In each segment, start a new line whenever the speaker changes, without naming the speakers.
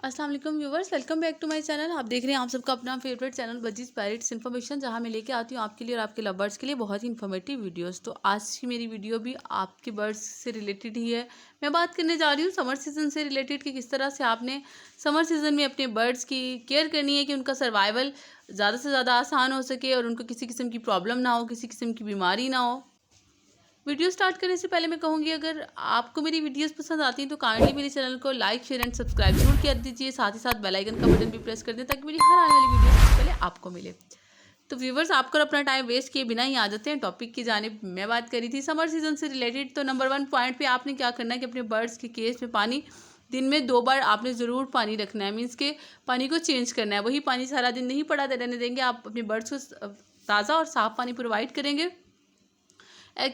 अस्सलाम वालेकुम viewers, welcome back to my channel. आप देख रहे हैं आप सबका अपना favourite channel budgies parrots information, जहां मैं लेके आती हूं आपके लिए और आपके लवर्स के लिए बहुत ही इन्फॉर्मेटिव वीडियोस। तो आज की मेरी वीडियो भी आपके बर्ड्स से रिलेटेड ही है। मैं बात करने जा रही हूं समर सीज़न से रिलेटेड कि किस तरह से आपने समर सीज़न में अपने बर्ड्स की केयर करनी है कि उनका सर्वाइवल ज़्यादा से ज़्यादा आसान हो सके और उनको किसी किस्म की प्रॉब्लम ना हो, किसी किस्म की बीमारी ना हो। वीडियो स्टार्ट करने से पहले मैं कहूँगी, अगर आपको मेरी वीडियोस पसंद आती हैं तो काइंडली मेरे चैनल को लाइक शेयर एंड सब्सक्राइब जरूर कर दीजिए। साथ ही साथ बेल आइकन का बटन भी प्रेस कर दें ताकि मेरी हर आने वाली वीडियो सबसे पहले आपको मिले। तो व्यूवर्स, आपको अपना टाइम वेस्ट किए बिना ही आ जाते हैं टॉपिक की जानिब। मैं बात करी थी समर सीजन से रिलेटेड। तो नंबर 1 पॉइंट पे आपने क्या करना है कि अपने बर्ड्स के केज में पानी दिन में 2 बार आपने ज़रूर पानी रखना है। मीन्स के पानी को चेंज करना है। वही पानी सारा दिन नहीं पड़ा रहने देंगे। आप अपने बर्ड्स को ताज़ा और साफ़ पानी प्रोवाइड करेंगे।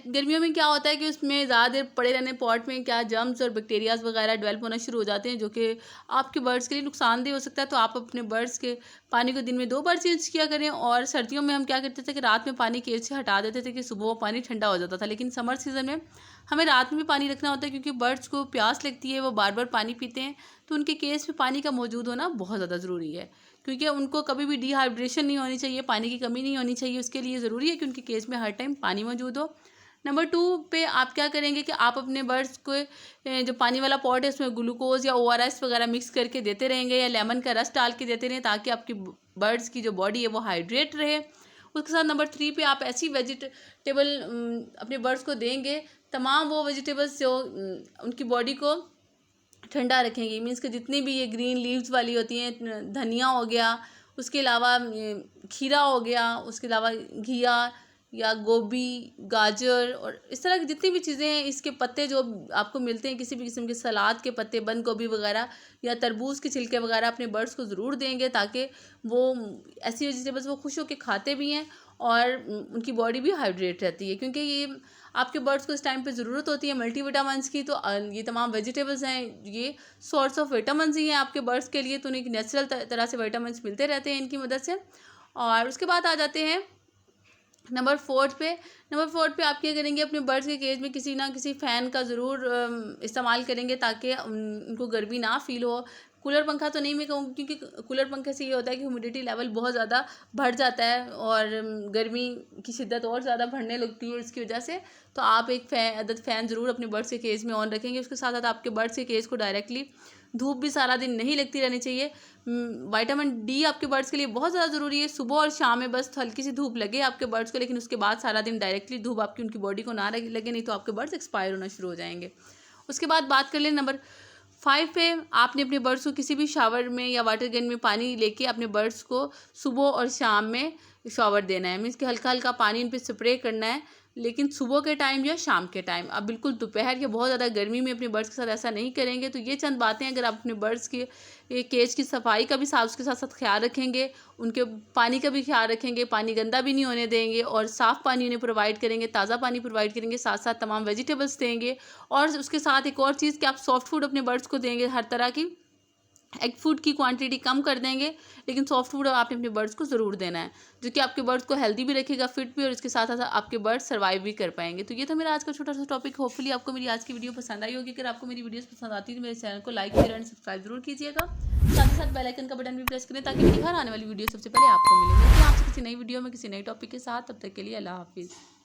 गर्मियों में क्या होता है कि उसमें ज़्यादा देर पड़े रहने पॉट में क्या जर्म्स और बैक्टीरियाज वगैरह डेवलप होना शुरू हो जाते हैं, जो कि आपके बर्ड्स के लिए नुकसानदेह हो सकता है। तो आप अपने बर्ड्स के पानी को दिन में 2 बार चेंज किया करें। और सर्दियों में हम क्या करते थे कि रात में पानी केज से हटा देते थे कि सुबह वो पानी ठंडा हो जाता था। लेकिन समर सीज़न में हमें रात में भी पानी रखना होता है, क्योंकि बर्ड्स को प्यास लगती है, वो बार बार पानी पीते हैं। तो उनके केज में पानी का मौजूद होना बहुत ज़्यादा ज़रूरी है, क्योंकि उनको कभी भी डिहाइड्रेशन नहीं होनी चाहिए, पानी की कमी नहीं होनी चाहिए। उसके लिए ज़रूरी है कि उनके केज में हर टाइम पानी मौजूद हो। नंबर 2 पे आप क्या करेंगे कि आप अपने बर्ड्स को जो पानी वाला पॉट है उसमें ग्लूकोज या ORS वगैरह मिक्स करके देते रहेंगे, या लेमन का रस डाल के देते रहें, ताकि आपकी बर्ड्स की जो बॉडी है वो हाइड्रेट रहे। उसके साथ नंबर 3 पे आप ऐसी वेजिटेबल अपने बर्ड्स को देंगे, तमाम वो वेजिटेबल्स जो उनकी बॉडी को ठंडा रखेंगी। मीन्स कि जितनी भी ये ग्रीन लीव्स वाली होती हैं, धनिया हो गया, उसके अलावा खीरा हो गया, उसके अलावा घिया या गोभी, गाजर और इस तरह की जितनी भी चीज़ें हैं, इसके पत्ते जो आपको मिलते हैं किसी भी किस्म के सलाद के पत्ते, बंद गोभी वगैरह या तरबूज के छिलके वगैरह अपने बर्ड्स को ज़रूर देंगे, ताकि वो ऐसी वेजिटेबल्स वो खुश होकर खाते भी हैं और उनकी बॉडी भी हाइड्रेट रहती है। क्योंकि ये आपके बर्ड्स को इस टाइम पे ज़रूरत होती है मल्टीविटामिन्स की। तो ये तमाम वेजिटेबल्स हैं, ये सोर्स ऑफ विटामिन ही हैं आपके बर्ड्स के लिए। तो उन्हें नेचुरल तरह से विटामिन मिलते रहते हैं इनकी मदद से। और उसके बाद आ जाते हैं नंबर 4 पे। नंबर 4 पे आप क्या करेंगे, अपने बर्ड्स के केज में किसी ना किसी फ़ैन का ज़रूर इस्तेमाल करेंगे, ताकि उनको गर्मी ना फील हो। कूलर पंखा तो नहीं मैं कहूँगी, क्योंकि कूलर पंखे से ये होता है कि ह्यूमिडिटी लेवल बहुत ज़्यादा बढ़ जाता है और गर्मी की शिद्दत और ज़्यादा बढ़ने लगती है इसकी वजह से। तो आप एक फ़ैन ज़रूर अपने बर्ड्स के केज में ऑन रखेंगे। उसके साथ साथ आपके बर्ड्स के केज को डायरेक्टली धूप भी सारा दिन नहीं लगती रहनी चाहिए। विटामिन डी आपके बर्ड्स के लिए बहुत ज़्यादा ज़रूरी है। सुबह और शाम में बस हल्की सी धूप लगे आपके बर्ड्स को, लेकिन उसके बाद सारा दिन डायरेक्टली धूप आपकी उनकी बॉडी को ना लगे, नहीं तो आपके बर्ड्स एक्सपायर होना शुरू हो जाएंगे। उसके बाद बात कर लें नंबर 5 पे। आपने अपने बर्ड्स को किसी भी शावर में या वाटर गन में पानी लेके अपने बर्ड्स को सुबह और शाम में शावर देना है। मीन्स कि हल्का हल्का पानी उन पर स्प्रे करना है, लेकिन सुबह के टाइम या शाम के टाइम। अब बिल्कुल दोपहर या बहुत ज़्यादा गर्मी में अपने बर्ड्स के साथ ऐसा नहीं करेंगे। तो ये चंद बातें, अगर आप अपने बर्ड्स के केज की सफाई का भी साथ उसके साथ साथ ख्याल रखेंगे, उनके पानी का भी ख्याल रखेंगे, पानी गंदा भी नहीं होने देंगे और साफ़ पानी उन्हें प्रोवाइड करेंगे, ताज़ा पानी प्रोवाइड करेंगे, साथ साथ तमाम वेजिटेबल्स देंगे। और उसके साथ एक और चीज़ कि आप सॉफ्ट फूड अपने बर्ड्स को देंगे हर तरह की। एग फूड की क्वांटिटी कम कर देंगे, लेकिन सॉफ्ट फूड आपने अपने बर्ड्स को ज़रूर देना है, जो कि आपके बर्ड्स को हेल्दी भी रखेगा, फिट भी, और इसके साथ साथ आपके बर्ड्स सर्वाइव भी कर पाएंगे। तो ये था मेरा आज का छोटा सा टॉपिक। होपफुली आपको मेरी आज की वीडियो पसंद आई होगी। अगर आपको मेरी वीडियोस पसंद आती है तो मेरे चैनल को लाइक शेयर एंड सब्सक्राइब जरूर कीजिएगा। साथ ही साथ बेल आइकन का बटन भी प्रेस करें ताकि मेरी हर आने वाली वीडियो सबसे पहले आपको मिले। मिलते हैं आपसे किसी नई वीडियो में किसी नई टॉपिक के साथ। तब तक के लिए अल्लाह हाफिज़।